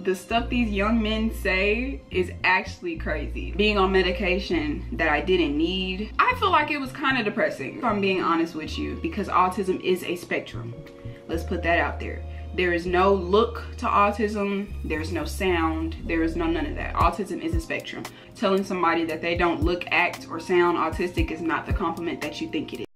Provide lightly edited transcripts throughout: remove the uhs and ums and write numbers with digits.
The stuff these young men say is actually crazy. Being on medication that I didn't need, I feel like it was kind of depressing, if I'm being honest with you, because autism is a spectrum. Let's put that out there. There is no look to autism, there's no sound, there is none of that. Autism is a spectrum. Telling somebody that they don't look, act, or sound autistic is not the compliment that you think it is.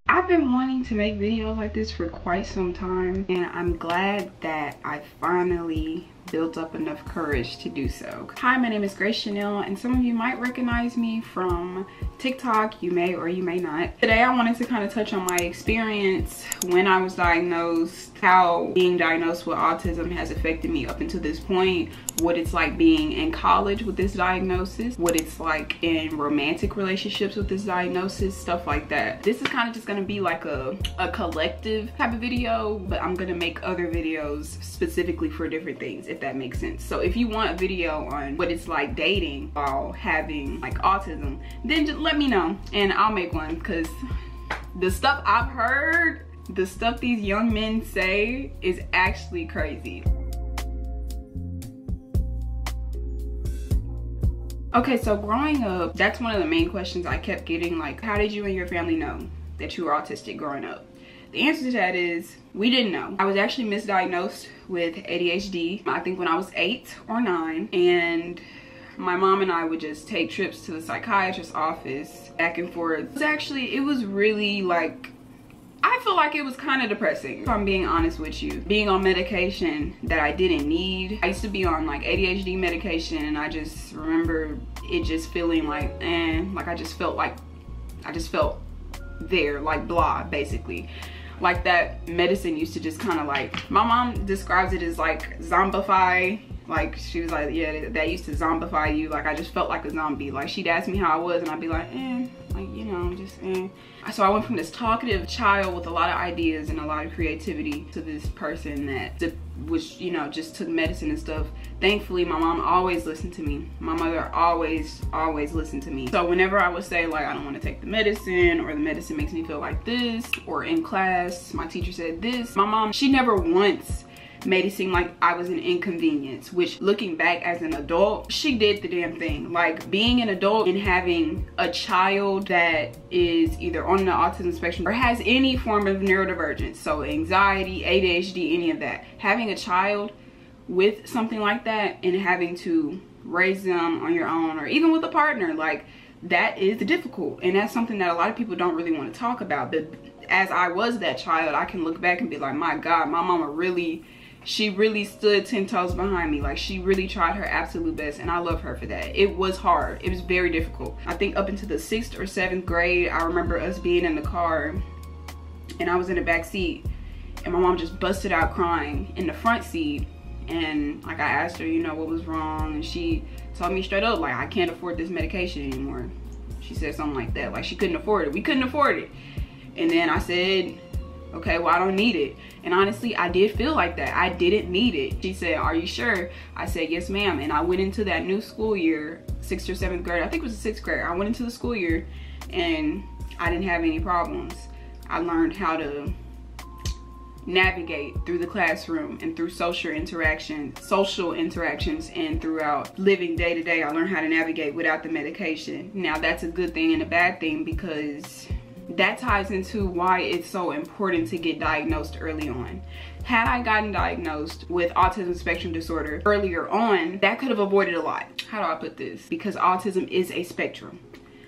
I've been wanting to make videos like this for quite some time, and I'm glad that I finally built up enough courage to do so. Hi, my name is Grace.jeanelle, and some of you might recognize me from TikTok. You may or you may not. Today I wanted to kind of touch on my experience when I was diagnosed, how being diagnosed with autism has affected me up until this point, what it's like being in college with this diagnosis, what it's like in romantic relationships with this diagnosis, stuff like that. This is kind of just gonna be like a collective type of video, but I'm gonna make other videos specifically for different things, if that makes sense. So if you want a video on what it's like dating while having like autism, then just let me know and I'll make one, because the stuff I've heard, the stuff these young men say is actually crazy. Okay, so growing up, that's one of the main questions I kept getting, like, how did you and your family know that you were autistic growing up? The answer to that is, we didn't know. I was actually misdiagnosed with ADHD, I think when I was 8 or 9, and my mom and I would just take trips to the psychiatrist's office back and forth. It was really like, I feel like it was kind of depressing, if I'm being honest with you. Being on medication that I didn't need. I used to be on like ADHD medication, and I just remember it just feeling like, like I just felt there, like blah, basically. Like that medicine used to just kind of like, my mom describes it as like zombify. Like she was like, yeah, that used to zombify you. Like I just felt like a zombie. Like she'd ask me how I was and I'd be like, like, you know, just So I went from this talkative child with a lot of ideas and a lot of creativity to this person that was, you know, just took medicine and stuff. Thankfully, my mom always listened to me. My mother always listened to me. So whenever I would say like, I don't want to take the medicine, or the medicine makes me feel like this, or in class, my teacher said this, my mom, she never once made it seem like I was an inconvenience, which looking back as an adult, she did the damn thing. Like being an adult and having a child that is either on the autism spectrum or has any form of neurodivergence, so anxiety, ADHD, any of that, having a child with something like that and having to raise them on your own, or even with a partner, like that is difficult, and that's something that a lot of people don't really want to talk about. But as I was that child, I can look back and be like, my God, my mama she really stood 10 toes behind me. Like she really tried her absolute best, and I love her for that. It was hard, it was very difficult. I think up into the 6th or 7th grade, I remember us being in the car and I was in the back seat and my mom just busted out crying in the front seat, and like I asked her, you know, what was wrong, and she told me straight up, like, I can't afford this medication anymore. She said something like that, like she couldn't afford it. We couldn't afford it. And then I said, okay, well, I don't need it. And honestly, I did feel like that. I didn't need it. She said, are you sure? I said, yes, ma'am. And I went into that new school year, 6th or 7th grade. I think it was the 6th grade. I went into the school year and I didn't have any problems. I learned how to navigate through the classroom and through social interactions, and throughout living day to day. I learned how to navigate without the medication. Now, that's a good thing and a bad thing, because that ties into why it's so important to get diagnosed early on. Had I gotten diagnosed with autism spectrum disorder earlier on, that could have avoided a lot. How do I put this? Because autism is a spectrum.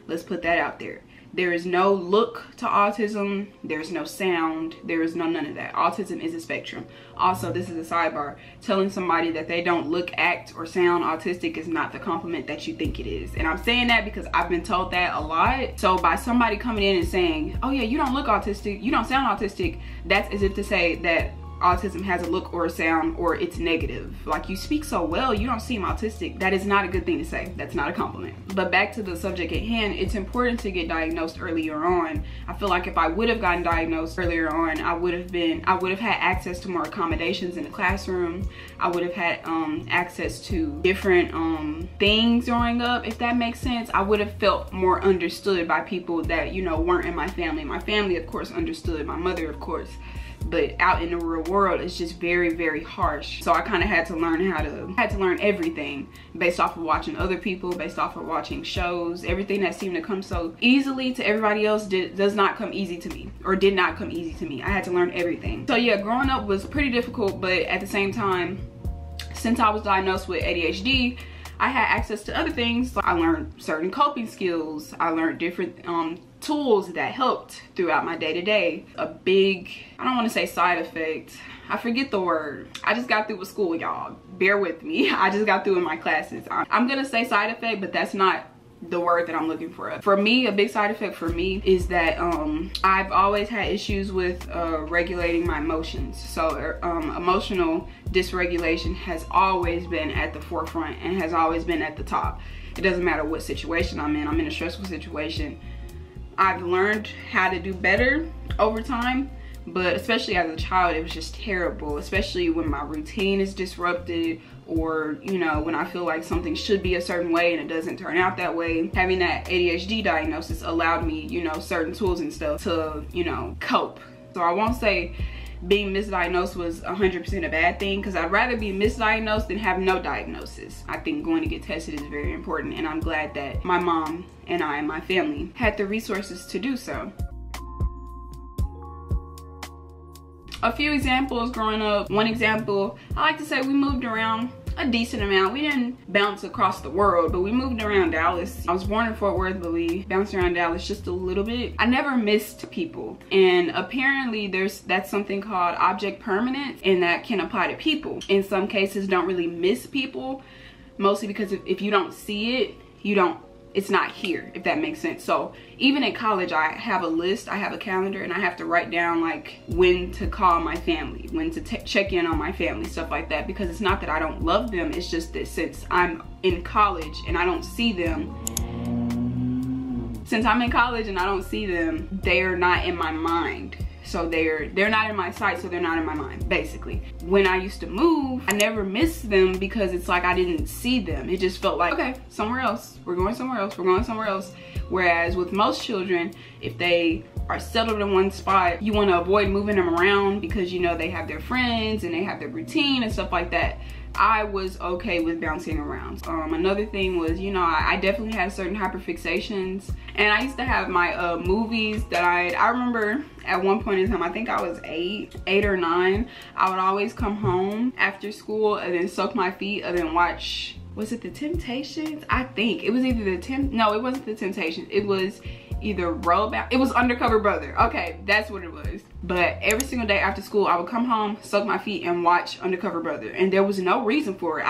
Let's put that out there. There is no look to autism, there's no sound, there is none of that. Autism is a spectrum. Also, this is a sidebar. Telling somebody that they don't look, act, or sound autistic is not the compliment that you think it is. And I'm saying that because I've been told that a lot. So by somebody coming in and saying, oh yeah, you don't look autistic, you don't sound autistic, that's as if to say that autism has a look or a sound, or it's negative. Like, you speak so well, you don't seem autistic. That is not a good thing to say. That's not a compliment. But back to the subject at hand, it's important to get diagnosed earlier on. I feel like if I would have gotten diagnosed earlier on, I would have had access to more accommodations in the classroom. I would have had access to different things growing up, if that makes sense. I would have felt more understood by people that, you know, weren't in my family. My family, of course, understood. My mother, of course. But out in the real world, it's just very, very harsh. So I kind of had to learn everything based off of watching other people, based off of watching shows. Everything that seemed to come so easily to everybody else does not come easy to me, or did not come easy to me. I had to learn everything. So yeah, growing up was pretty difficult, but at the same time, since I was diagnosed with ADHD, I had access to other things. I learned certain coping skills. I learned different tools that helped throughout my day-to-day. A big, I don't want to say side effect, I forget the word. I just got through with school, y'all. Bear with me. I just got through in my classes. I'm gonna say side effect, but that's not the word that I'm looking for. For me, a big side effect for me is that I've always had issues with regulating my emotions. So emotional dysregulation has always been at the forefront and has always been at the top. It doesn't matter what situation I'm in a stressful situation. I've learned how to do better over time, but especially as a child, it was just terrible, especially when my routine is disrupted, or, you know, when I feel like something should be a certain way and it doesn't turn out that way. Having that ADHD diagnosis allowed me, you know, certain tools and stuff to, you know, cope. So I won't say being misdiagnosed was 100% a bad thing, because I'd rather be misdiagnosed than have no diagnosis. I think going to get tested is very important, and I'm glad that my mom and I and my family had the resources to do so. A few examples growing up. One example, I like to say we moved around a decent amount. We didn't bounce across the world, but we moved around Dallas. I was born in Fort Worth, but we bounced around Dallas just a little bit. I never missed people, and apparently that's something called object permanence, and that can apply to people. In some cases, don't really miss people, mostly because if you don't see it, it's not here, if that makes sense. So even in college, I have a list, I have a calendar, and I have to write down like when to call my family, when to check in on my family, stuff like that, because it's not that I don't love them, it's just that since I'm in college and I don't see them, they're not in my mind. So they're not in my sight, so they're not in my mind, basically. When I used to move, I never missed them because it's like I didn't see them. It just felt like, okay, somewhere else. We're going somewhere else. We're going somewhere else. Whereas with most children, if they are settled in one spot, you want to avoid moving them around because, you know, they have their friends and they have their routine and stuff like that. I was okay with bouncing around. Another thing was, you know, I definitely had certain hyperfixations, and I used to have my movies that I remember at one point in time, I think I was eight or 9, I would always come home after school and then soak my feet and then watch, was it The Temptations? I think it was either no, it wasn't The Temptations. It was either Rollback. It was Undercover Brother. Okay, that's what it was. But every single day after school, I would come home, soak my feet, and watch Undercover Brother. And there was no reason for it.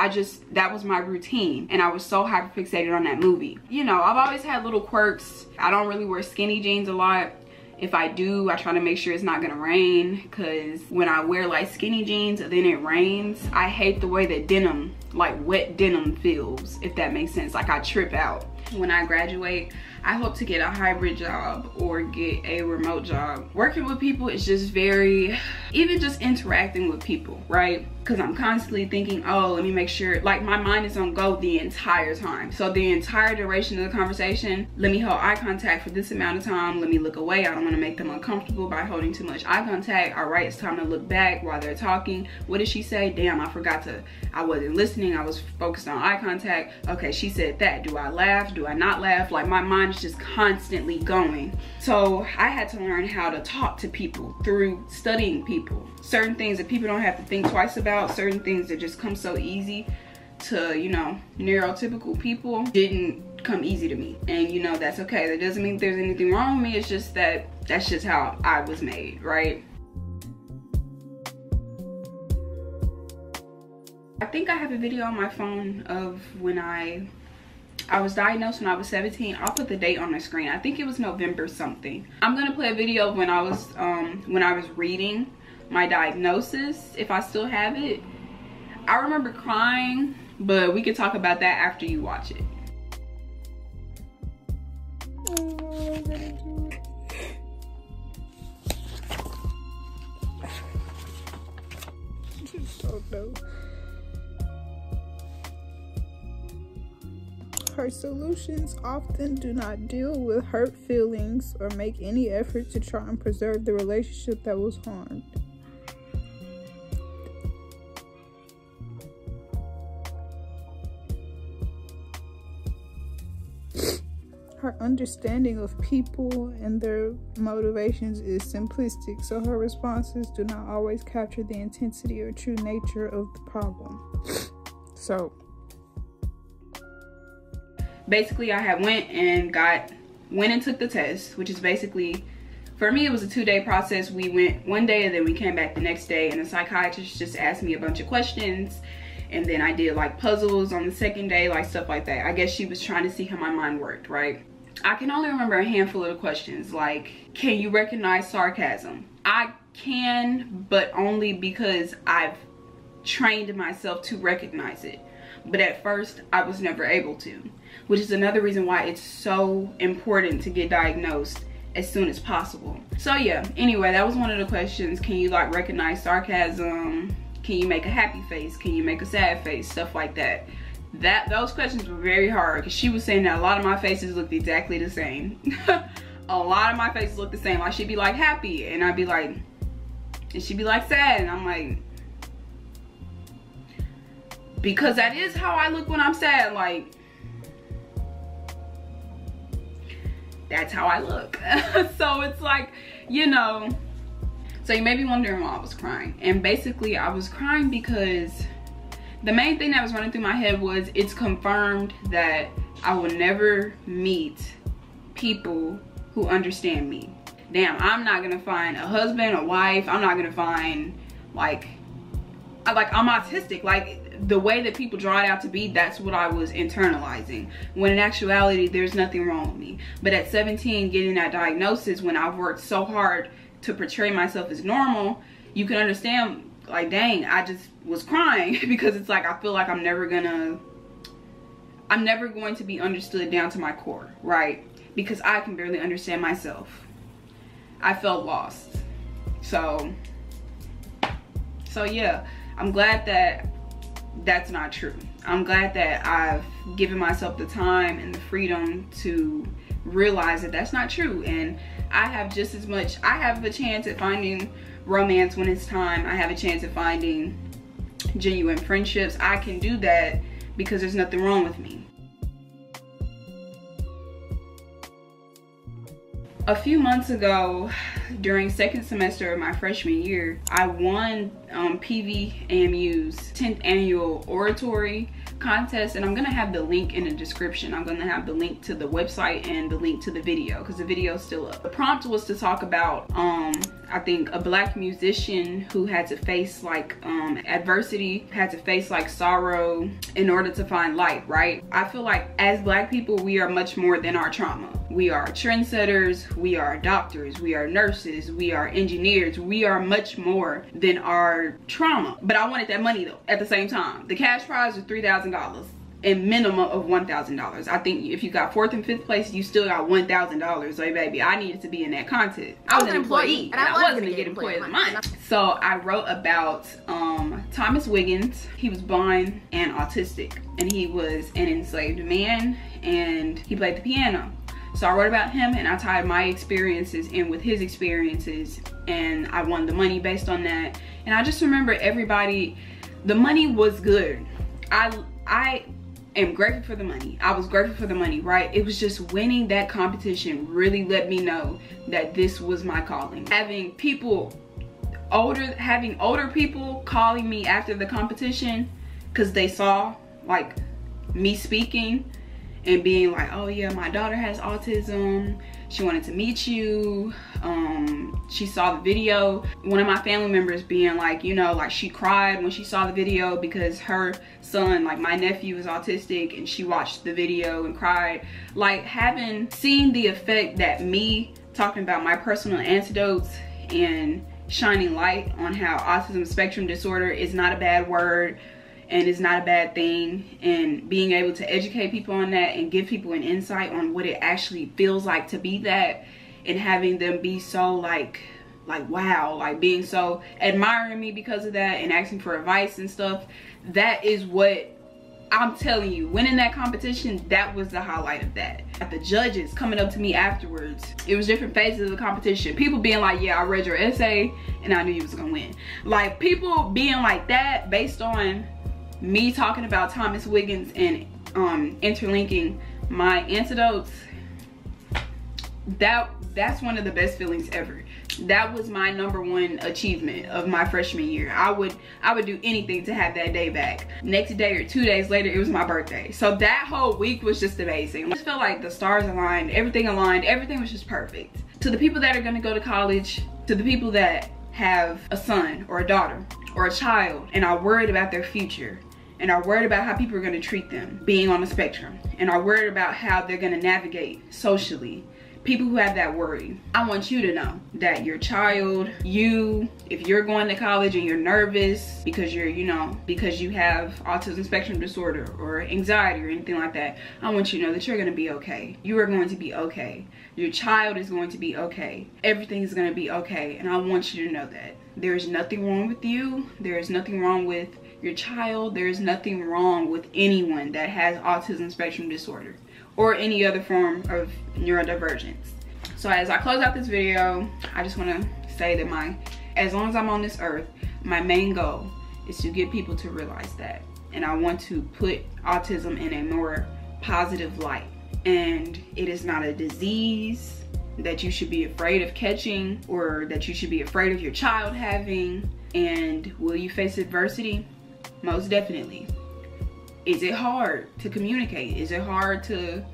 That was my routine. And I was so hyperfixated on that movie. You know, I've always had little quirks. I don't really wear skinny jeans a lot. If I do, I try to make sure it's not gonna rain, because when I wear like skinny jeans and then it rains, I hate the way that denim, like wet denim, feels, if that makes sense. Like I trip out. When I graduate, I hope to get a hybrid job or get a remote job. Working with people is just very, even just interacting with people, right? Because I'm constantly thinking, oh, let me make sure, like my mind is on go the entire time. So the entire duration of the conversation, let me hold eye contact for this amount of time. Let me look away. I don't want to make them uncomfortable by holding too much eye contact. All right, it's time to look back while they're talking. What did she say? Damn, I wasn't listening. I was focused on eye contact. Okay, she said that. Do I laugh? Do I not laugh? Like my mind is just constantly going. So I had to learn how to talk to people through studying people. Certain things that people don't have to think twice about, certain things that just come so easy to, you know, neurotypical people didn't come easy to me. And you know, that's okay. That doesn't mean there's anything wrong with me. It's just that that's just how I was made, right? I think I have a video on my phone of when I was diagnosed when I was 17. I'll put the date on the screen. I think it was November something. I'm gonna play a video of when I was reading my diagnosis, if I still have it. I remember crying, but we could talk about that after you watch it. Don't know. Her solutions often do not deal with hurt feelings or make any effort to try and preserve the relationship that was harmed. Her understanding of people and their motivations is simplistic, so her responses do not always capture the intensity or true nature of the problem. So basically, I had went and took the test, which is basically, for me, it was a 2-day process. We went one day and then we came back the next day, and the psychiatrist just asked me a bunch of questions, and then I did like puzzles on the second day, like stuff like that. I guess she was trying to see how my mind worked, right? I can only remember a handful of the questions, like, can you recognize sarcasm? I can, but only because I've trained myself to recognize it. But at first, I was never able to, which is another reason why it's so important to get diagnosed as soon as possible. So yeah, anyway, that was one of the questions. Can you like recognize sarcasm? Can you make a happy face? Can you make a sad face? Stuff like that. Those questions were very hard, because she was saying that a lot of my faces looked exactly the same. A lot of my faces look the same. Like, she'd be like happy, and I'd be like, and she'd be like sad, and I'm like, because that is how I look when I'm sad. Like, that's how I look. So it's like, you know, so you may be wondering why I was crying. And basically I was crying because the main thing that was running through my head was, it's confirmed that I will never meet people who understand me. Damn, I'm not gonna find a husband, a wife. I'm not gonna find like I'm autistic. Like, the way that people draw it out to be, that's what I was internalizing, when in actuality there's nothing wrong with me. But at 17, getting that diagnosis, when I've worked so hard to portray myself as normal, you can understand, like, dang, I just was crying because it's like, I feel like I'm never going to be understood down to my core, right? Because I can barely understand myself. I felt lost. So yeah, I'm glad that that's not true. I'm glad that I've given myself the time and the freedom to realize that that's not true. And I have just as much, I have a chance at finding romance when it's time. I have a chance at finding genuine friendships. I can do that because there's nothing wrong with me. A few months ago, during second semester of my freshman year, I won PVAMU's 10th annual Oratory contest, and I'm gonna have the link in the description. I'm gonna have the link to the website and the link to the video, because the video is still up. The prompt was to talk about I think a black musician who had to face like adversity, had to face like sorrow in order to find light, right? I feel like as black people, we are much more than our trauma. We are trendsetters, we are doctors, we are nurses, we are engineers, we are much more than our trauma. But I wanted that money though at the same time. The cash prize was $3,000 and minimum of $1,000. I think if you got 4th and 5th place, you still got $1,000. So baby, I needed to be in that contest. I was an employee and I wasn't gonna get employee of the month. So I wrote about Thomas Wiggins. He was blind and autistic, and he was an enslaved man, and he played the piano. So I wrote about him, and I tied my experiences in with his experiences, and I won the money based on that. And I just remember everybody, the money was good. I am grateful for the money. I was grateful for the money, right? It was just winning that competition really let me know that this was my calling. Having older people calling me after the competition because they saw like me speaking and being like, oh yeah, my daughter has autism, she wanted to meet you, she saw the video. One of my family members being like, you know, like she cried when she saw the video because her son, like my nephew, is autistic, and she watched the video and cried. Like seeing the effect that me talking about my personal antidotes and shining light on how autism spectrum disorder is not a bad word and is not a bad thing, and being able to educate people on that and give people an insight on what it actually feels like to be that, and having them be so like wow, like being so admiring me because of that and asking for advice and stuff. That is what I'm telling you, winning that competition, that was the highlight of that. The judges coming up to me afterwards, it was different phases of the competition. People being like, yeah, I read your essay and I knew you was gonna win. Like, people being like that based on me talking about Thomas Wiggins and interlinking my antidotes, that's one of the best feelings ever. That was my #1 achievement of my freshman year. I would do anything to have that day back. Next day or 2 days later, it was my birthday. So that whole week was just amazing. I just felt like the stars aligned, everything was just perfect. To the people that are gonna go to college, to the people that have a son or a daughter or a child and are worried about their future, and are worried about how people are gonna treat them being on the spectrum, and are worried about how they're gonna navigate socially, people who have that worry, I want you to know that your child, if you're going to college and you're nervous because because you have autism spectrum disorder or anxiety or anything like that, I want you to know that you're gonna be okay. You are going to be okay. Your child is going to be okay. Everything is gonna be okay, and I want you to know that. There is nothing wrong with you. There is nothing wrong with your child. There is nothing wrong with anyone that has autism spectrum disorder or any other form of neurodivergence. So as I close out this video, I just want to say that as long as I'm on this earth, my main goal is to get people to realize that. And I want to put autism in a more positive light. And it is not a disease that you should be afraid of catching, or that you should be afraid of your child having. And will you face adversity? Most definitely. Is it hard to communicate? Is it hard to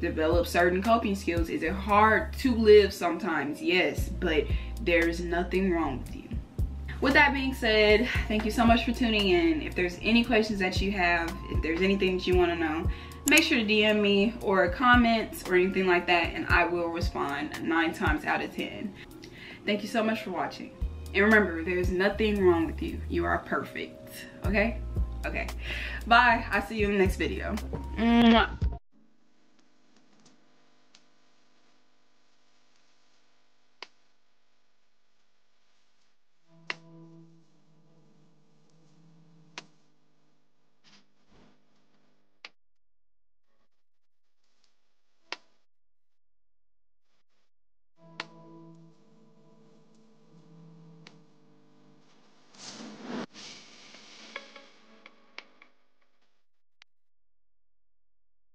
develop certain coping skills? Is it hard to live sometimes? Yes, but there's nothing wrong with you. With that being said, thank you so much for tuning in. If there's any questions that you have, if there's anything that you want to know, make sure to DM me or comments or anything like that, and I will respond 9 times out of 10. Thank you so much for watching. And remember, there's nothing wrong with you. You are perfect, okay? Okay, bye. I'll see you in the next video. Mwah.